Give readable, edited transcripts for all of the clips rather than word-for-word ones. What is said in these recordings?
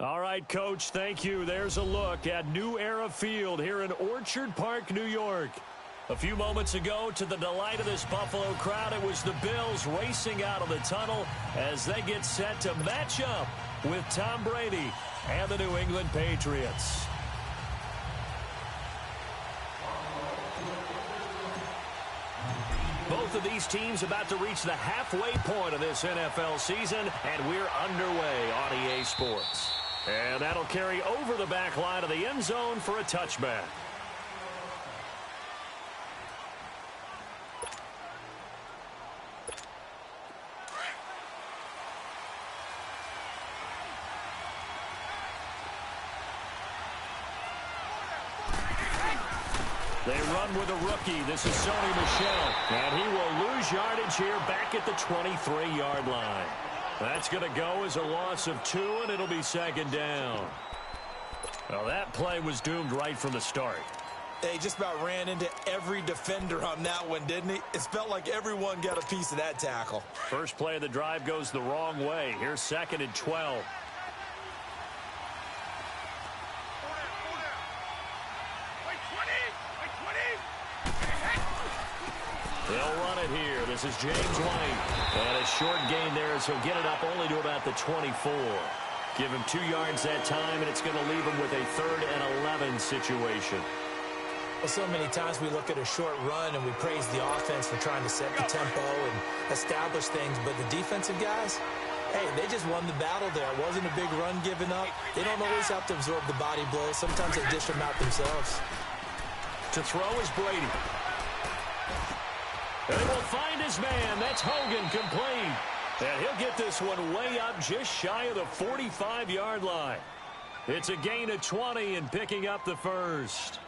All right, Coach, thank you. There's a look at New Era Field here in Orchard Park, New York. A few moments ago, to the delight of this Buffalo crowd, it was the Bills racing out of the tunnel as they get set to match up with Tom Brady and the New England Patriots. Both of these teams about to reach the halfway point of this NFL season, and we're underway on EA Sports. And that'll carry over the back line of the end zone for a touchback. They run with a rookie. This is Sony Michel. And he will lose yardage here back at the 23-yard line. That's going to go as a loss of 2, and it'll be second down. Well, that play was doomed right from the start. They just about ran into every defender on that one, didn't he? It felt like everyone got a piece of that tackle. First play of the drive goes the wrong way. Here's 2nd and 12. They'll run it here. This is James White. And a short gain there, so he'll get it up only to about the 24. Give him 2 yards that time, and it's going to leave him with a 3rd and 11 situation. Well, so many times we look at a short run and we praise the offense for trying to set the tempo and establish things, but the defensive guys, hey, they just won the battle there. It wasn't a big run given up. They don't always have to absorb the body blows. Sometimes they dish them out themselves. To throw is Brady. And he will find his man. That's Hogan, complete. And he'll get this one way up just shy of the 45-yard line. It's a gain of 20 and picking up the first.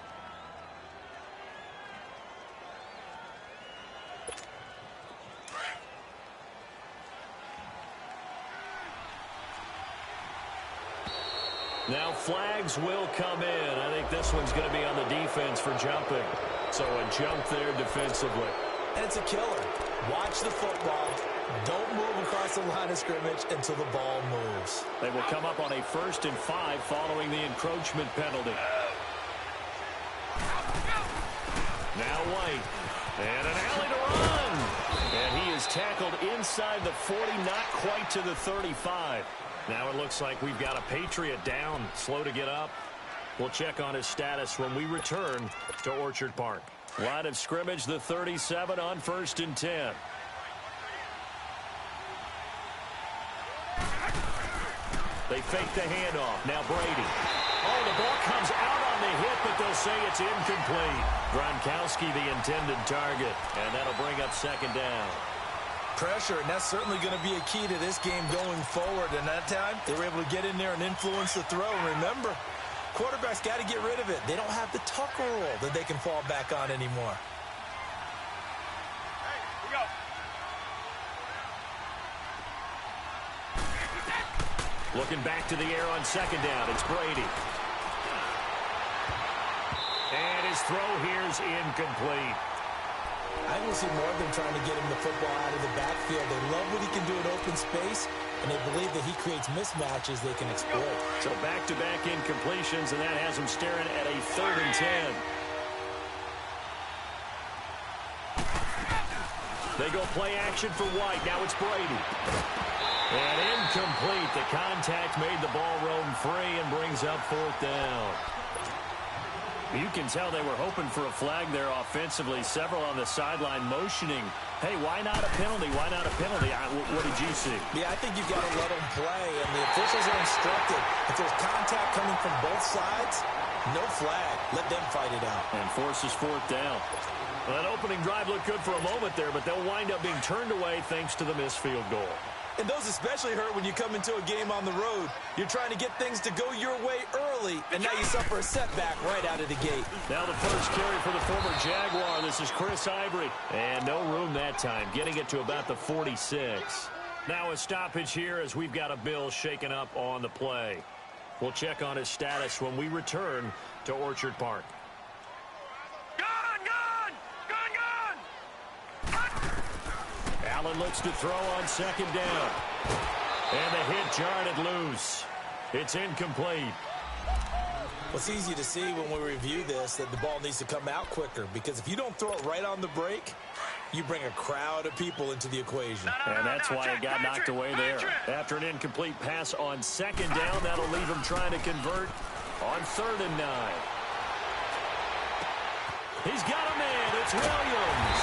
Now flags will come in. I think this one's going to be on the defense for jumping. So a jump there defensively. And it's a killer. Watch the football. Don't move across the line of scrimmage until the ball moves. They will come up on a 1st and 5 following the encroachment penalty. Now White. And an alley to run. And he is tackled inside the 40, not quite to the 35. Now it looks like we've got a Patriot down, slow to get up. We'll check on his status when we return to Orchard Park. Line of scrimmage, the 37 on 1st and 10. They fake the handoff. Now Brady. Oh, the ball comes out on the hit, but they'll say it's incomplete. Gronkowski, the intended target, and that'll bring up 2nd down. Pressure, and that's certainly going to be a key to this game going forward. And that time, they were able to get in there and influence the throw. Remember, quarterbacks got to get rid of it. They don't have the Tucker rule that they can fall back on anymore. Hey, we go. Looking back to the air on 2nd down, it's Brady. And his throw here's incomplete. I will see more of them trying to get him the football out of the backfield. They love what he can do in open space, and they believe that he creates mismatches they can exploit. So back-to-back incompletions, and that has him staring at a 3rd and 10. They go play action for White. Now it's Brady. And incomplete. The contact made the ball roam free and brings up 4th down. You can tell they were hoping for a flag there offensively. Several on the sideline motioning. Hey, why not a penalty? Why not a penalty? What did you see? Yeah, I think you've got to let them play, and the officials are instructed. If there's contact coming from both sides, no flag. Let them fight it out. And forces 4th down. Well, that opening drive looked good for a moment there, but they'll wind up being turned away thanks to the missed field goal. And those especially hurt when you come into a game on the road. You're trying to get things to go your way early, and now you suffer a setback right out of the gate. Now the first carry for the former Jaguar. This is Chris Ivory. And no room that time, getting it to about the 46. Now a stoppage here as we've got a Bill shaken up on the play. We'll check on his status when we return to Orchard Park. Allen looks to throw on 2nd down. And the hit jarred it loose. It's incomplete. Well, it's easy to see when we review this that the ball needs to come out quicker, because if you don't throw it right on the break, you bring a crowd of people into the equation. And that's why it got knocked away there. After an incomplete pass on second down, that'll leave him trying to convert on 3rd and 9. He's got a man. It's Williams.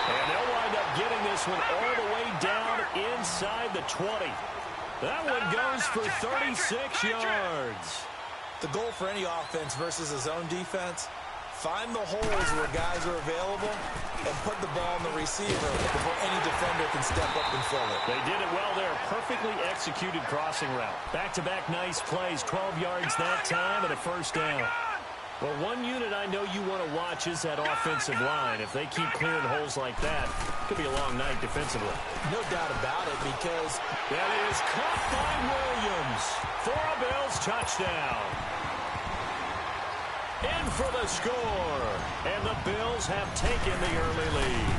And they'll wind up getting this one all the way down inside the 20. That one goes for 36 yards. The goal for any offense versus a zone defense, find the holes where guys are available and put the ball on the receiver before any defender can step up and fill it. They did it well there. Perfectly executed crossing route. Back-to-back nice plays. 12 yards that time and a first down. Well, one unit I know you want to watch is that offensive line. If they keep clearing holes like that, it could be a long night defensively. No doubt about it, because that is caught by Williams for a Bills touchdown. In for the score, and the Bills have taken the early lead.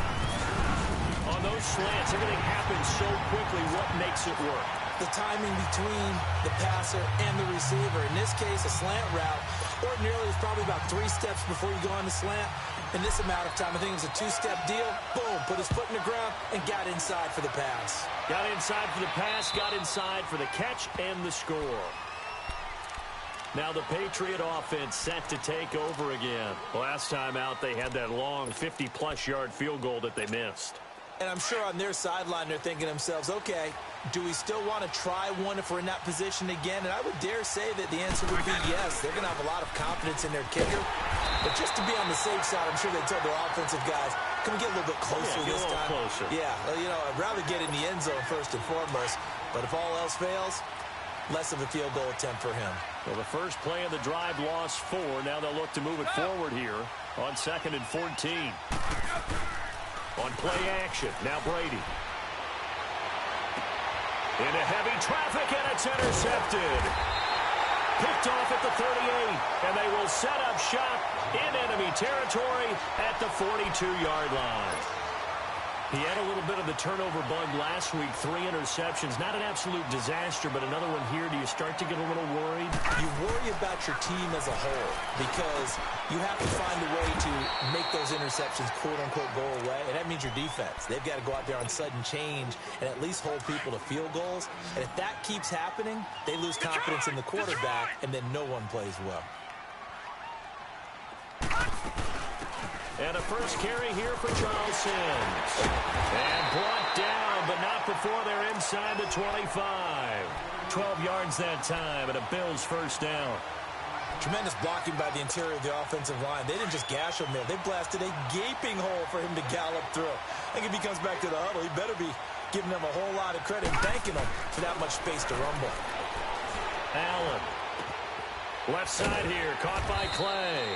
On those slants, everything happens so quickly. What makes it work? The timing between the passer and the receiver. In this case, a slant route. Ordinarily, it's probably about 3 steps before you go on the slant. In this amount of time, I think it was a 2-step deal. Boom, put his foot in the ground and got inside for the pass. Got inside for the pass, got inside for the catch and the score. Now the Patriot offense set to take over again. Last time out, they had that long 50-plus yard field goal that they missed. And I'm sure on their sideline, they're thinking to themselves, okay, do we still want to try one if we're in that position again? And I would dare say that the answer would be yes. They're going to have a lot of confidence in their kicker. But just to be on the safe side, I'm sure they told their offensive guys, can we get a little bit closer this time? Closer. Yeah, well, you know, I'd rather get in the end zone first and foremost. But if all else fails, less of a field goal attempt for him. Well, the first play of the drive lost 4. Now they'll look to move it forward here on 2nd and 14. On play action, now Brady. Into heavy traffic, and it's intercepted. Picked off at the 38, and they will set up shop in enemy territory at the 42-yard line. He had a little bit of the turnover bug last week, 3 interceptions. Not an absolute disaster, but another one here. Do you start to get a little worried? You worry about your team as a whole because you have to find a way to make those interceptions, quote-unquote, go away, and that means your defense. They've got to go out there on sudden change and at least hold people to field goals. And if that keeps happening, they lose confidence in the quarterback, and then no one plays well. And a first carry here for Charles Sims. And brought down, but not before they're inside the 25. 12 yards that time, and a Bills first down. Tremendous blocking by the interior of the offensive line. They didn't just gash him there. They blasted a gaping hole for him to gallop through. I think if he comes back to the huddle, he better be giving them a whole lot of credit and thanking them for that much space to rumble. Allen. Left side here, caught by Clay.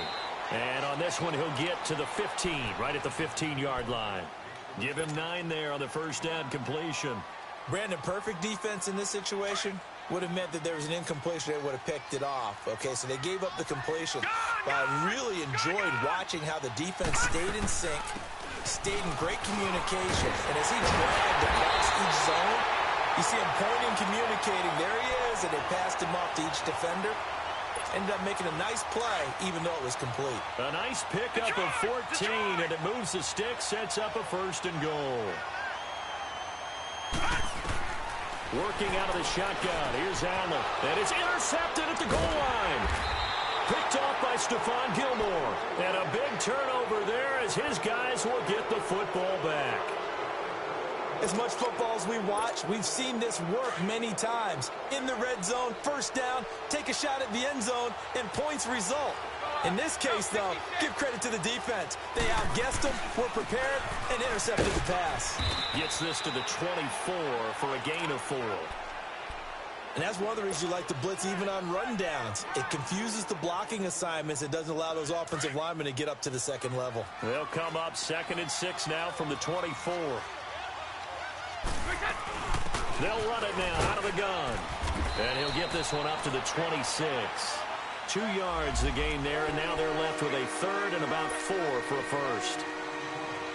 And on this one, he'll get to the 15, right at the 15-yard line. Give him 9 there on the first down completion. Brandon, perfect defense in this situation would have meant that there was an incompletion. They would have picked it off. Okay, so they gave up the completion. But I really enjoyed watching how the defense stayed in sync, stayed in great communication. And as he dragged across each zone, you see him pointing, communicating. There he is, and they passed him off to each defender. Ended up making a nice play, even though it was complete. A nice pickup of 14, and it moves the stick, sets up a 1st and goal. Working out of the shotgun. Here's Allen. And it's intercepted at the goal line. Picked off by Stephon Gilmore. And a big turnover there as his guys will get the football back. As much football as we watch, we've seen this work many times. In the red zone, first down, take a shot at the end zone, and points result. In this case, though, give credit to the defense. They outguessed them, were prepared, and intercepted the pass. Gets this to the 24 for a gain of 4. And that's one of the reasons you like to blitz even on rundowns. It confuses the blocking assignments. It doesn't allow those offensive linemen to get up to the second level. They'll come up 2nd and 6 now from the 24. They'll run it now out of the gun. And he'll get this one up to the 26. 2 yards the gain there, and now they're left with a 3rd and about 4 for a first.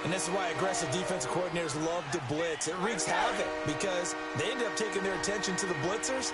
And this is why aggressive defensive coordinators love to blitz. It wreaks havoc because they end up taking their attention to the blitzers,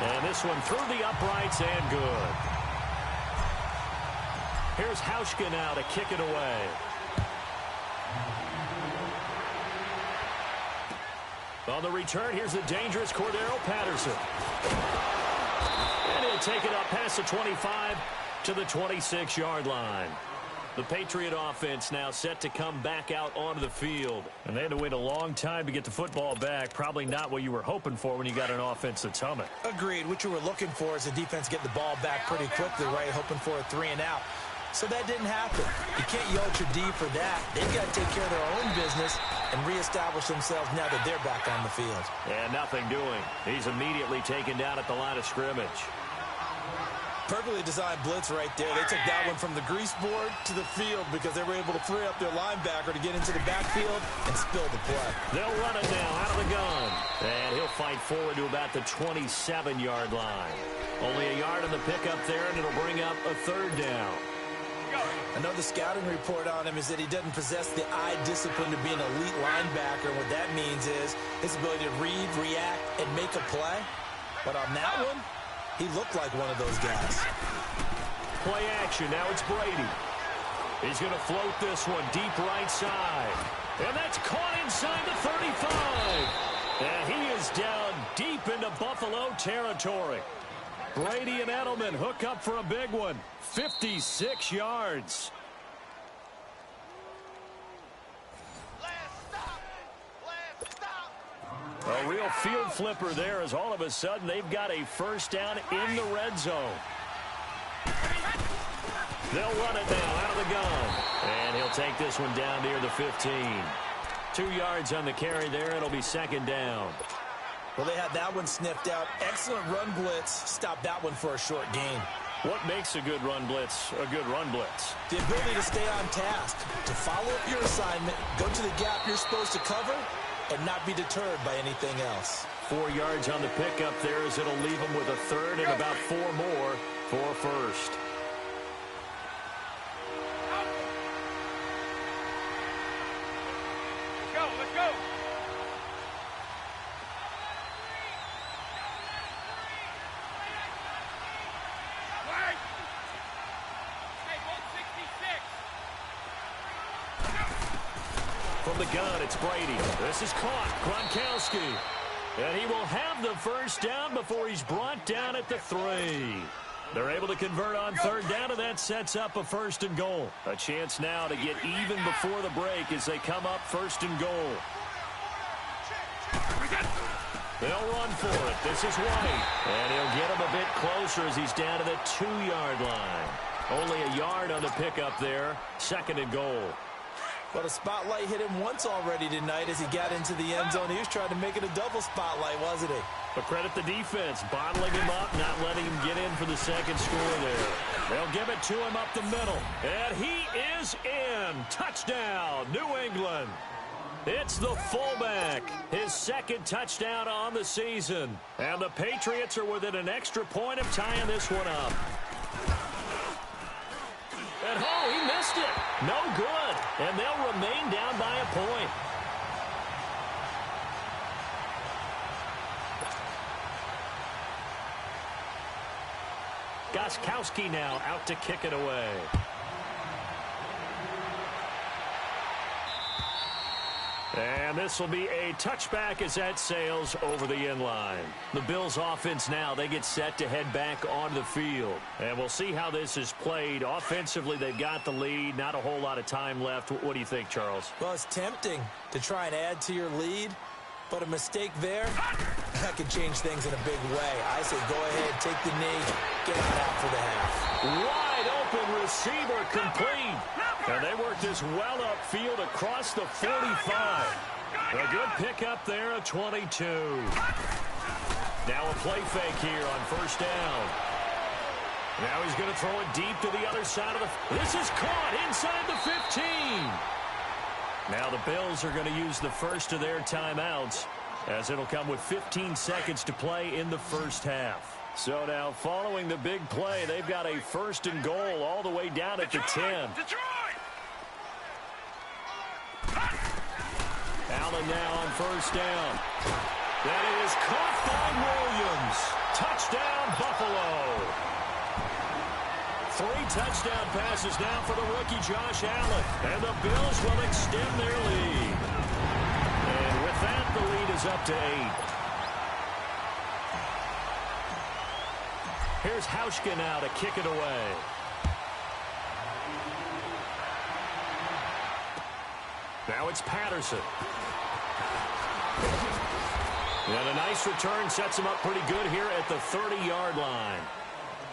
And this one through the uprights and good. Here's Hauschka now to kick it away. On the return, here's the dangerous Cordero Patterson. And he'll take it up past the 25 to the 26-yard line. The Patriot offense now set to come back out onto the field. And they had to wait a long time to get the football back. Probably not what you were hoping for when you got an offense that's humming. Agreed. What you were looking for is the defense get the ball back pretty quickly, right? Hoping for a 3-and-out. So that didn't happen. You can't yell at your D for that. They've got to take care of their own business and reestablish themselves now that they're back on the field. And nothing doing. He's immediately taken down at the line of scrimmage. Perfectly designed blitz right there. They took that one from the grease board to the field because they were able to free up their linebacker to get into the backfield and spill the play. They'll run it now out of the gun. And he'll fight forward to about the 27-yard line. Only a yard on the pickup there, and it'll bring up a third down. I know the scouting report on him is that he doesn't possess the eye discipline to be an elite linebacker. What that means is his ability to read, react, and make a play. But on that one, he looked like one of those guys. Play action. Now it's Brady. He's going to float this one deep right side. And that's caught inside the 35. And he is down deep into Buffalo territory. Brady and Edelman hook up for a big one. 56 yards. A real field flipper there as all of a sudden they've got a first down in the red zone. They'll run it now out of the gun. And he'll take this one down near the 15. 2 yards on the carry there. It'll be second down. Well, they had that one sniffed out. Excellent run blitz. Stop that one for a short gain. What makes a good run blitz a good run blitz? The ability to stay on task, to follow up your assignment, go to the gap you're supposed to cover, and not be deterred by anything else. 4 yards on the pickup there as it'll leave them with a third and about 4 more for first. Let's go. From the gun, it's Brady. This is caught. Gronkowski. And he will have the first down before he's brought down at the 3. They're able to convert on third down, and that sets up a first and goal. A chance now to get even before the break as they come up first and goal. They'll run for it. This is White. And he'll get him a bit closer as he's down to the 2-yard line. Only a yard on the pickup there. Second and goal. But a spotlight hit him once already tonight as he got into the end zone. He was trying to make it a double spotlight, wasn't he? But credit the defense, bottling him up, not letting him get in for the second score there. They'll give it to him up the middle. And he is in. Touchdown, New England. It's the fullback. His second touchdown on the season. And the Patriots are within an extra point of tying this one up. And oh, he missed it. No good. And they'll remain down by a point. Gostkowski now out to kick it away. And this will be a touchback as that sails over the end line. The Bills offense now, they get set to head back onto the field. And we'll see how this is played. Offensively, they've got the lead. Not a whole lot of time left. What do you think, Charles? Well, it's tempting to try and add to your lead. But a mistake there, that could change things in a big way. I say go ahead, take the knee, get on out for the half. Wide open receiver complete. And they work this well upfield across the 45. A good pickup there at 22. Now a play fake here on first down. Now he's going to throw it deep to the other side of the... This is caught inside the 15. Now the Bills are going to use the first of their timeouts as it'll come with 15 seconds to play in the first half. So now following the big play, they've got a first and goal all the way down at the 10. Allen now on first down. That is caught by Williams. Touchdown, Buffalo. 3 touchdown passes now for the rookie Josh Allen. And the Bills will extend their lead. And with that, the lead is up to 8. Here's Hauschka now to kick it away. Now it's Patterson. And a nice return sets him up pretty good here at the 30-yard line.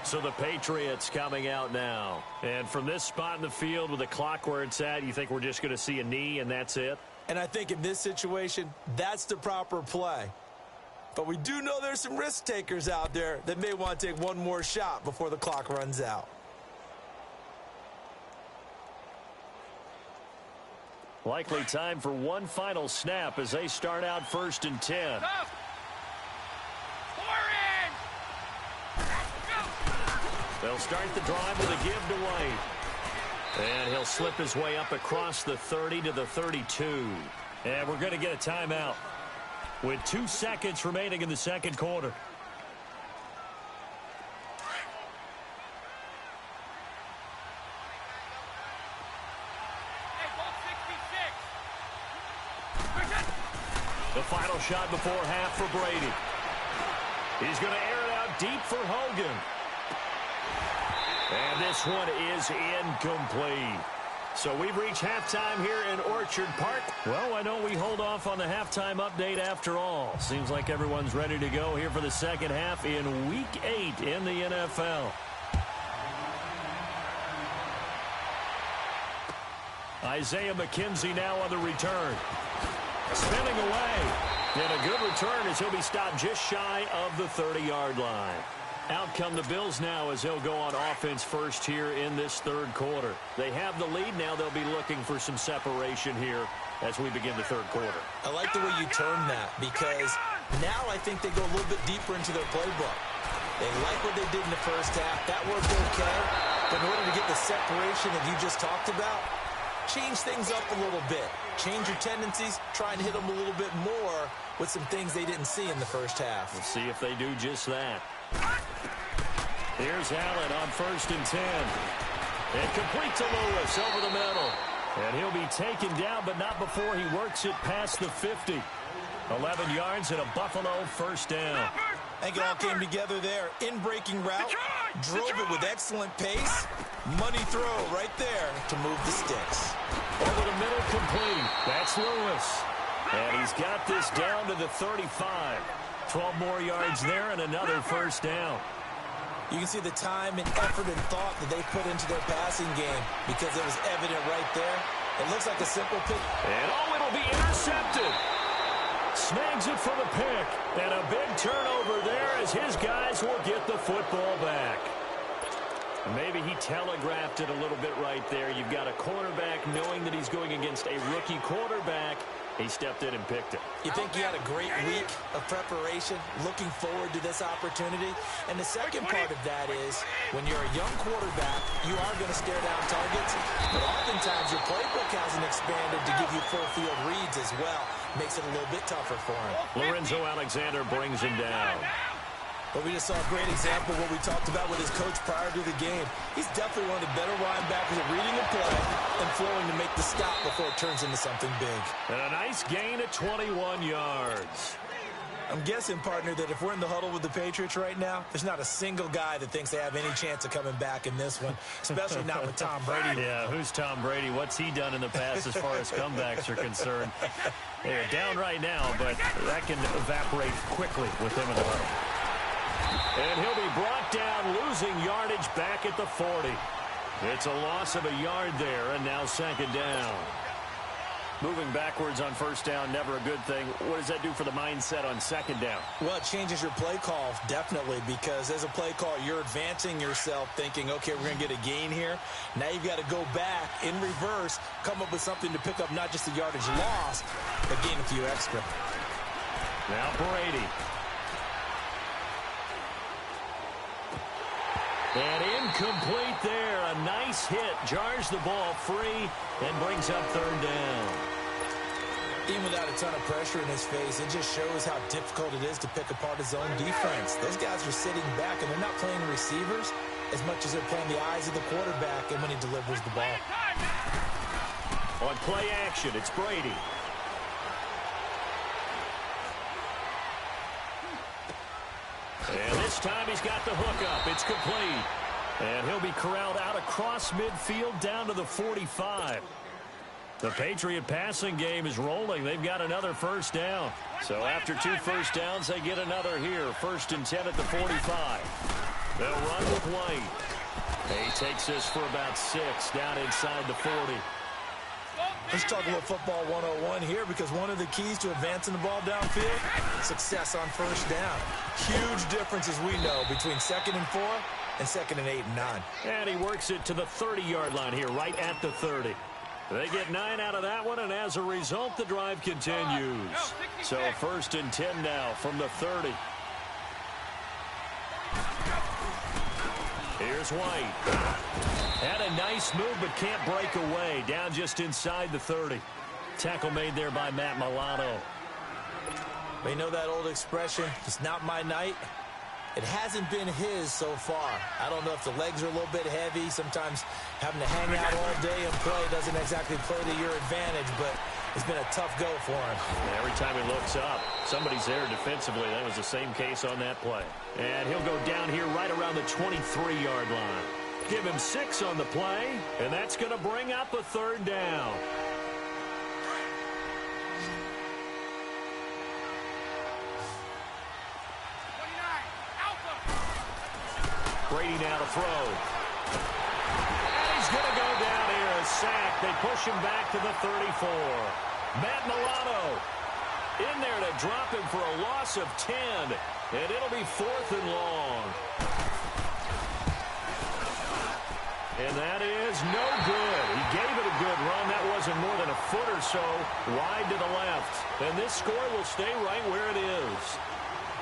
So the Patriots coming out now. And from this spot in the field with the clock where it's at, you think we're just going to see a knee and that's it? And I think in this situation, that's the proper play. But we do know there's some risk takers out there that may want to take one more shot before the clock runs out. Likely time for one final snap as they start out 1st and 10. They'll start the drive with a give to White. And he'll slip his way up across the 30 to the 32. And we're going to get a timeout with 2 seconds remaining in the second quarter. The final shot before half for Brady. He's going to air it out deep for Hogan. And this one is incomplete. So we've reached halftime here in Orchard Park. Well, why don't we hold off on the halftime update after all? Seems like everyone's ready to go here for the second half in Week 8 in the NFL. Isaiah McKenzie now on the return. Spinning away. And a good return as he'll be stopped just shy of the 30-yard line. Out come the Bills now as they'll go on offense first here in this third quarter. They have the lead now. They'll be looking for some separation here as we begin the third quarter. I like the way you term that because now I think they go a little bit deeper into their playbook. They like what they did in the first half. That worked okay. But in order to get the separation that you just talked about, change things up a little bit. Change your tendencies. Try and hit them a little bit more with some things they didn't see in the first half. We'll see if they do just that. Here's Allen on 1st and 10. And complete to Lewis over the middle. And he'll be taken down, but not before he works it past the 50. 11 yards and a Buffalo first down. I think it all came together there. In-breaking route. Drove it with excellent pace. Money throw right there to move the sticks. Over the middle, complete. That's Lewis. And he's got this down to the 35. 12 more yards there and another first down. You can see the time and effort and thought that they put into their passing game because it was evident right there. It looks like a simple pick. And it'll be intercepted. Snags it for the pick. And a big turnover there as his guys will get the football back. Maybe he telegraphed it a little bit right there. You've got a quarterback knowing that he's going against a rookie quarterback. He stepped in and picked it. You think he had a great week of preparation, looking forward to this opportunity? And the second part of that is, when you're a young quarterback, you are going to stare down targets, but oftentimes your playbook hasn't expanded to give you full field reads as well. Makes it a little bit tougher for him. Lorenzo Alexander brings him down. But we just saw a great example of what we talked about with his coach prior to the game. He's definitely one of the better linebackers at reading a play and flowing to make the stop before it turns into something big. And a nice gain of 21 yards. I'm guessing, partner, that if we're in the huddle with the Patriots right now, there's not a single guy that thinks they have any chance of coming back in this one, especially not with Tom Brady. Yeah, who's Tom Brady? What's he done in the past as far as comebacks are concerned? They're down right now, but that can evaporate quickly with him in the huddle. And he'll be brought down, losing yardage back at the 40. It's a loss of a yard there, and now second down. Moving backwards on first down, never a good thing. What does that do for the mindset on second down? Well, it changes your play call, definitely, because as a play call, you're advancing yourself thinking, okay, we're going to get a gain here. Now you've got to go back in reverse, come up with something to pick up not just the yardage lost, but gain a few extra. Now Brady. And incomplete there. A nice hit. Jars the ball free and brings up third down. Even without a ton of pressure in his face, it just shows how difficult it is to pick apart his own defense. Those guys are sitting back, and they're not playing receivers as much as they're playing the eyes of the quarterback and when he delivers the ball. On play action, it's Brady. And this time he's got the hook up. It's complete. And he'll be corralled out across midfield down to the 45. The Patriot passing game is rolling. They've got another first down. So after 2 first downs, they get another here. 1st and 10 at the 45. They'll run with White. He takes this for about 6 down inside the 40. Let's talk about football 101 here, because one of the keys to advancing the ball downfield, success on first down. Huge difference, as we know, between 2nd and 4 and 2nd and 8 and 9. And he works it to the 30-yard line here, right at the 30. They get 9 out of that one, and as a result, the drive continues. So 1st and 10 now from the 30. Here's White. Had a nice move, but can't break away. Down just inside the 30. Tackle made there by Matt Milano. They know that old expression, it's not my night. It hasn't been his so far. I don't know if the legs are a little bit heavy. Sometimes having to hang out all day and play doesn't exactly play to your advantage, but it's been a tough go for him. Every time he looks up, somebody's there defensively. That was the same case on that play. And he'll go down here right around the 23-yard line. Give him 6 on the play, and that's going to bring up a 3rd down. Brady now to throw. And he's going to go down here, a sack. They push him back to the 34. Matt Milano in there to drop him for a loss of 10. And it'll be 4th and long. And that is no good. He gave it a good run. That wasn't more than a foot or so wide to the left. And this score will stay right where it is.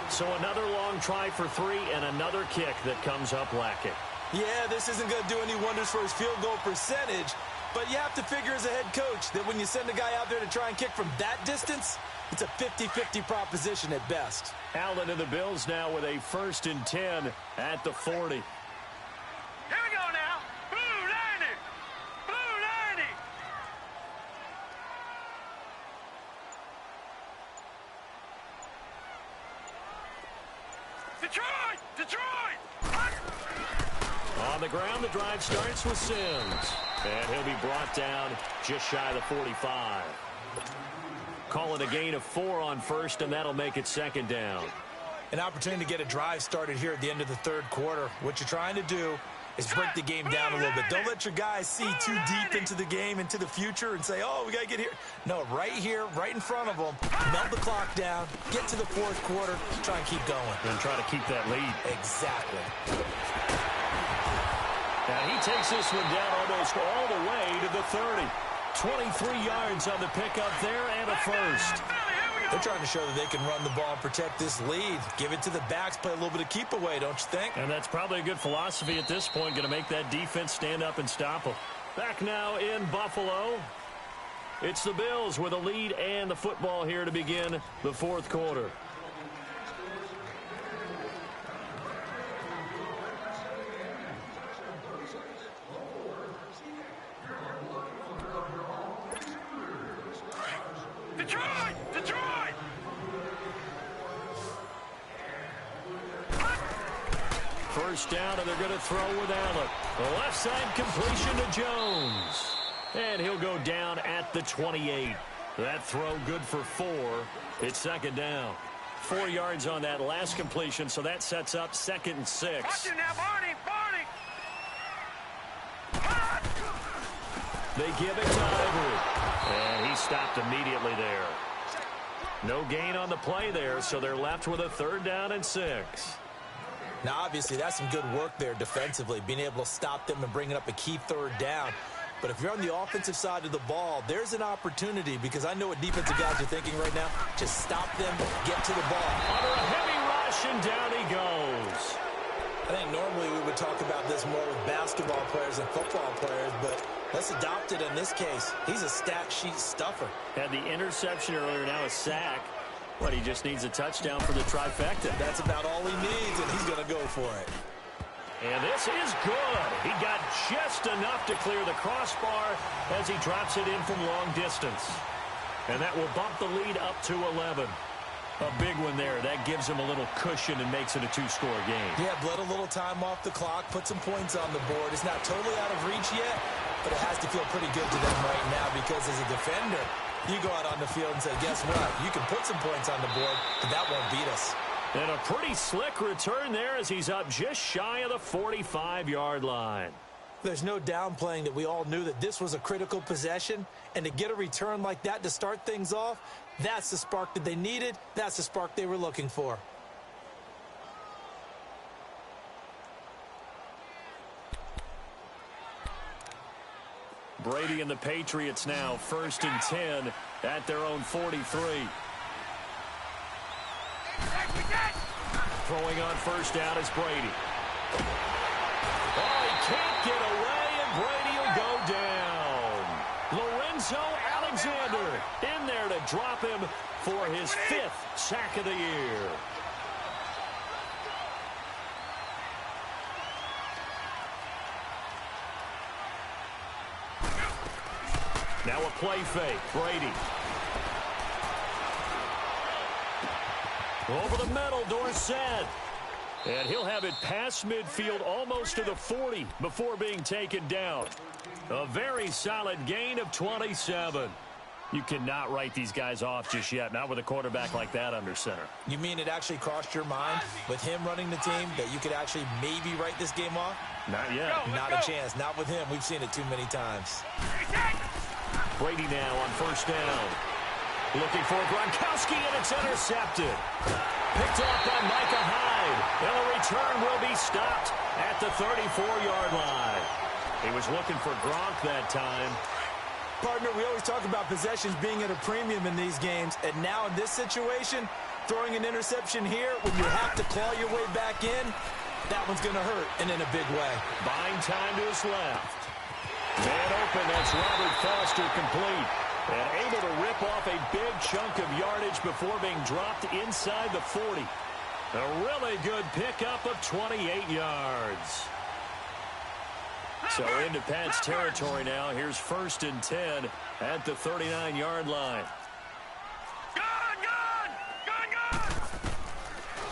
So another long try for 3 and another kick that comes up lacking. Yeah, this isn't going to do any wonders for his field goal percentage, but you have to figure as a head coach that when you send a guy out there to try and kick from that distance, it's a 50-50 proposition at best. Allen and the Bills now with a 1st and 10 at the 40. Here we go now. Blue 90. Blue 90. Detroit! Detroit! On the ground, the drive starts with Sims. And he'll be brought down just shy of the 45. Call it a gain of 4 on 1st, and that'll make it 2nd down. An opportunity to get a drive started here at the end of the 3rd quarter. What you're trying to do is break the game down a little bit. Don't let your guys see too deep into the game, into the future, and say, oh, we got to get here. No, right here, right in front of them, melt the clock down, get to the 4th quarter, try and keep going. And try to keep that lead. Exactly. Now he takes this one down almost all the way to the 30. 23 yards on the pickup there and a 1st. They're trying to show that they can run the ball and protect this lead. Give it to the backs, play a little bit of keep away, don't you think? And that's probably a good philosophy at this point, going to make that defense stand up and stop them. Back now in Buffalo. It's the Bills with a lead and the football here to begin the 4th quarter. Detroit! Detroit! First down, and they're going to throw with Allen. The left side completion to Jones. And he'll go down at the 28. That throw good for 4. It's 2nd down. 4 yards on that last completion, so that sets up 2nd and 6. Watch him now, Barney! Barney! They give it to Ivory. And he stopped immediately there. No gain on the play there, so they're left with a 3rd down and 6. Now, obviously, that's some good work there defensively, being able to stop them and bringing up a key 3rd down. But if you're on the offensive side of the ball, there's an opportunity, because I know what defensive guys are thinking right now. Just stop them, get to the ball. Under a heavy rush, and down he goes. I think normally we would talk about this more with basketball players and football players, but let's adopt it in this case. He's a stat sheet stuffer. Had the interception earlier, now a sack. But he just needs a touchdown for the trifecta. That's about all he needs, and he's going to go for it. And this is good. He got just enough to clear the crossbar as he drops it in from long distance. And that will bump the lead up to 11. A big one there. That gives him a little cushion and makes it a two-score game. Yeah, bled a little time off the clock, put some points on the board. It's not totally out of reach yet, but it has to feel pretty good to them right now because as a defender, you go out on the field and say, guess what? You can put some points on the board, but that won't beat us. And a pretty slick return there as he's up just shy of the 45-yard line. There's no downplaying that we all knew that this was a critical possession, and to get a return like that to start things off, that's the spark that they needed. That's the spark they were looking for. Brady and the Patriots now 1st and 10 at their own 43. Throwing on first down is Brady. Oh, he can't get away, and Brady will go down. Lorenzo Alexander in there to drop him for his 5th sack of the year. Now a play fake. Brady. Over the middle, Dorsett. And he'll have it past midfield almost to the 40 before being taken down. A very solid gain of 27. You cannot write these guys off just yet, not with a quarterback like that under center. You mean it actually crossed your mind with him running the team that you could actually maybe write this game off? Not yet. Not a chance. Not with him. We've seen it too many times. Brady now on first down. Looking for Gronkowski, and it's intercepted. Picked off by Micah Hyde. And the return will be stopped at the 34-yard line. He was looking for Gronk that time. Partner, we always talk about possessions being at a premium in these games. And now in this situation, throwing an interception here when you have to claw your way back in, that one's going to hurt, and in a big way. Buying time to his left. Man open, that's Robert Foster complete. And able to rip off a big chunk of yardage before being dropped inside the 40. A really good pickup of 28 yards. So into Pat's territory now. Here's 1st and 10 at the 39-yard line.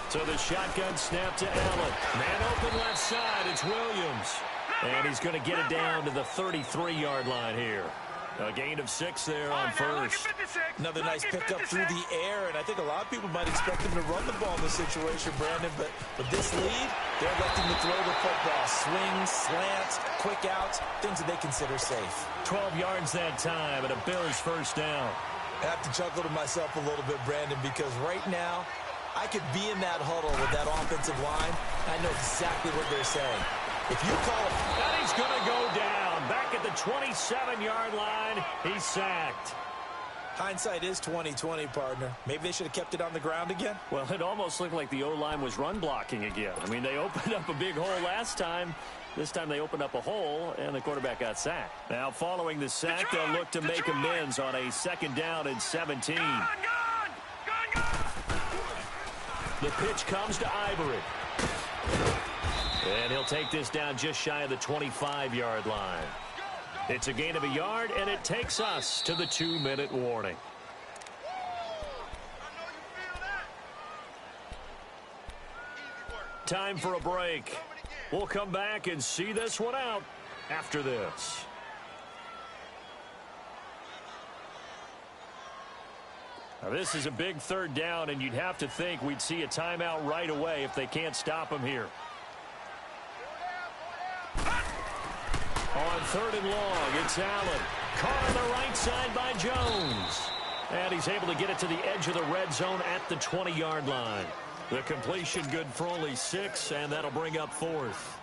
So the shotgun snap to Allen. Man open left side. It's Williams. And he's going to get it down to the 33-yard line here. A gain of 6 there on first. Another nice pickup through the air, and I think a lot of people might expect him to run the ball in this situation, Brandon, but with this lead, they're electing to throw the football. Swings, slants, quick outs, things that they consider safe. 12 yards that time, and a Bills first down. I have to chuckle to myself a little bit, Brandon, because right now, I could be in that huddle with that offensive line. I know exactly what they're saying. If you call it, and he's going to go down. Back at the 27-yard line, he's sacked. Hindsight is 20/20, partner. Maybe they should have kept it on the ground again. Well, it almost looked like the O-line was run blocking again. I mean, they opened up a big hole last time. This time they opened up a hole, and the quarterback got sacked. Now, following the sack, they'll look to make amends on a 2nd down and 17. The pitch comes to Ivory. And he'll take this down just shy of the 25-yard line. It's a gain of a yard, and it takes us to the 2-minute warning. Time for a break. We'll come back and see this one out after this. Now, this is a big 3rd down, and you'd have to think we'd see a timeout right away if they can't stop him here. On 3rd and long, it's Allen. Caught on the right side by Jones. And he's able to get it to the edge of the red zone at the 20-yard line. The completion good for only 6, and that'll bring up 4th.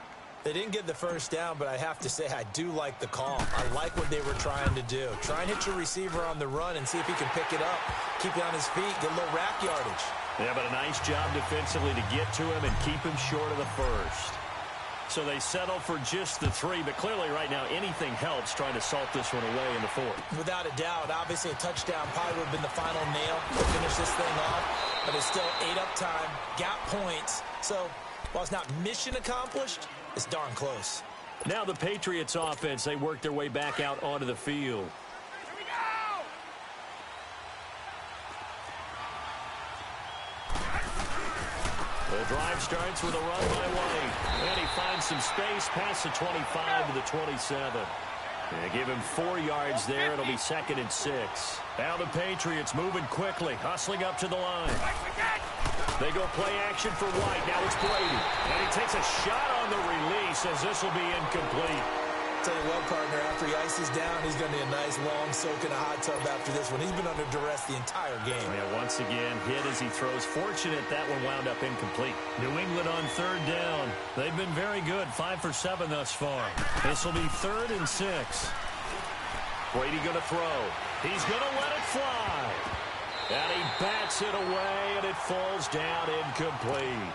They didn't get the first down, but I have to say I do like the call. I like what they were trying to do. Try and hit your receiver on the run and see if he can pick it up. Keep it on his feet, get a little rack yardage. Yeah, but a nice job defensively to get to him and keep him short of the first. So they settle for just the 3, but clearly right now anything helps trying to salt this one away in the 4th. Without a doubt, obviously a touchdown probably would have been the final nail to finish this thing off, but it's still 8 up time, got points. So while it's not mission accomplished, it's darn close. Now the Patriots offense, they work their way back out onto the field. Here we go! The drive starts with a run by White. And he finds some space past the 25 to the 27. They give him 4 yards there. It'll be 2nd and 6. Now the Patriots moving quickly, hustling up to the line. They go play action for White. Now it's Brady. And he takes a shot on the release as this will be incomplete. Tell you what, partner, after he ices down, he's going to need a nice long soak in a hot tub after this one. He's been under duress the entire game. Yeah, once again, hit as he throws. Fortunate that one wound up incomplete. New England on 3rd down. They've been very good, 5 for 7 thus far. This will be 3rd and 6. Brady going to throw. He's going to let it fly. And he bats it away, and it falls down incomplete.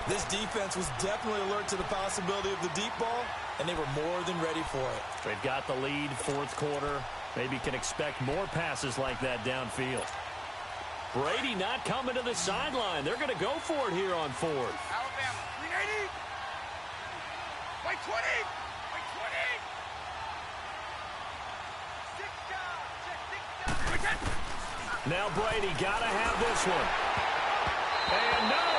This defense was definitely alert to the possibility of the deep ball, and they were more than ready for it. They've got the lead, 4th quarter. Maybe can expect more passes like that downfield. Brady not coming to the sideline. They're going to go for it here on 4th. Alabama, 380. Wait, 20. Wait, 20. 6 down. Now Brady got to have this one. And no,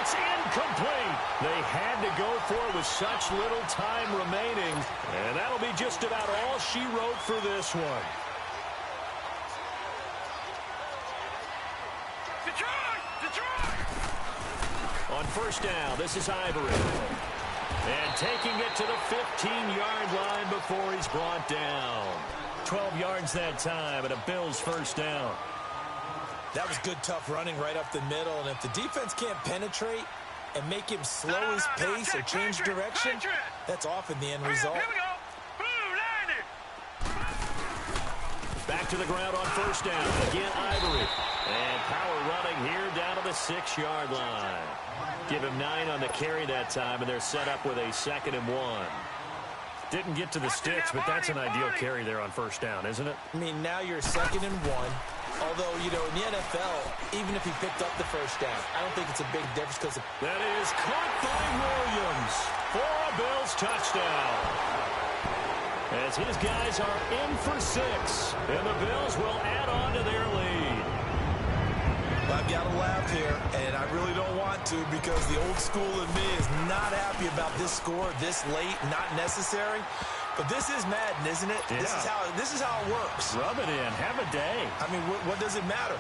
it's incomplete. They had to go for it with such little time remaining. And that'll be just about all she wrote for this one. Detroit! On 1st down, this is Ivory. And taking it to the 15-yard line before he's brought down. 12 yards that time, and a Bills 1st down. That was good, tough running right up the middle. And if the defense can't penetrate and make him slow his pace or change direction, that's often the end result. Here we go. Blue, line it. Back to the ground on 1st down. Again, Ivory. And power running here down to the 6-yard line. Give him 9 on the carry that time, and they're set up with a 2nd and 1. Didn't get to the sticks, but that's an ideal carry there on 1st down, isn't it? I mean, now you're 2nd and 1. Although, you know, in the NFL, even if he picked up the 1st down, I don't think it's a big difference because of... That is caught by Williams for a Bills touchdown. As his guys are in for 6, and the Bills will add on to their lead. I've got to laugh here, and I really don't want to because the old school in me is not happy about this score this late, not necessary. But this is Madden, isn't it? Yeah. This is how it works. Rub it in. Have a day. I mean, what does it matter?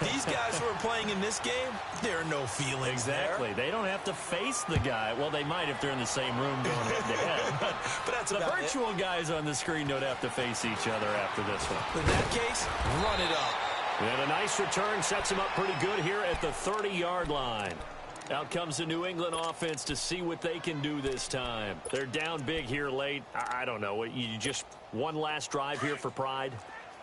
These guys who are playing in this game, there are no feelings Exactly. there. They don't have to face the guy. Well, they might if they're in the same room going head-to-head. But that's the about virtual guys on the screen don't have to face each other after this one. In that case, run it up. And a nice return sets him up pretty good here at the 30-yard line. Out comes the New England offense to see what they can do this time. They're down big here late. I don't know. You just one last drive here for pride?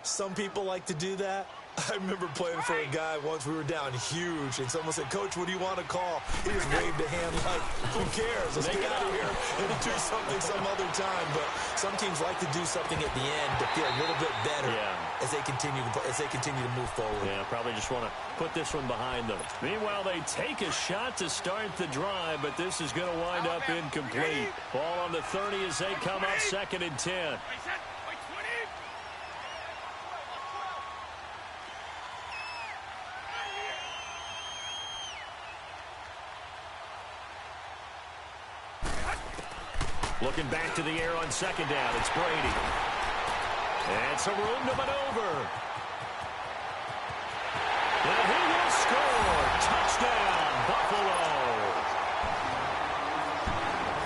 Some people like to do that. I remember playing for a guy once. We were down huge, and someone said, "Coach, what do you want to call?" He just waved a hand like, "Who cares? Let's get out of here and do something some other time." But some teams like to do something at the end to feel a little bit better as they continue to move forward. Yeah, probably just want to put this one behind them. Meanwhile, they take a shot to start the drive, but this is going to wind up incomplete. Ball on the 30 as they come up 2nd and 10. Looking back to the air on 2nd down, it's Brady. And some room to maneuver. And he will score. Touchdown, Buffalo.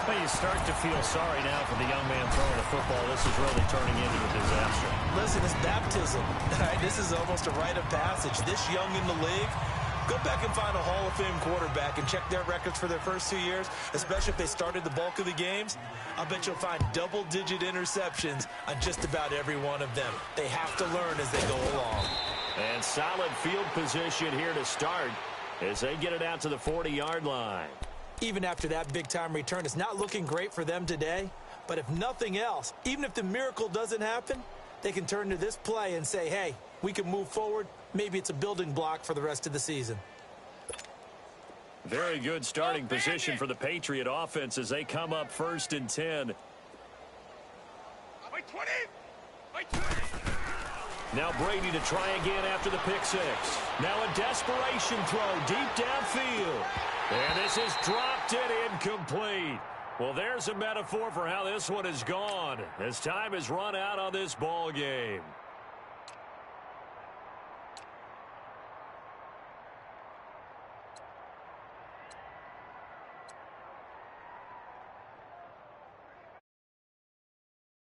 Well, you start to feel sorry now for the young man throwing the football. This is really turning into a disaster. Listen, it's baptism. Right? This is almost a rite of passage. This young in the league, go back and find a Hall of Fame quarterback and check their records for their first 2 years, especially if they started the bulk of the games. I bet you'll find double-digit interceptions on just about every one of them. They have to learn as they go along. And solid field position here to start as they get it out to the 40-yard line. even after that big-time return. It's not looking great for them today, but if nothing else, even if the miracle doesn't happen, they can turn to this play and say, hey, we can move forward. Maybe it's a building block for the rest of the season. Very good starting position for the Patriot offense as they come up 1st and 10. Now Brady to try again after the pick six. Now a desperation throw deep downfield. And this is dropped and incomplete. Well, there's a metaphor for how this one has gone as time has run out on this ball game.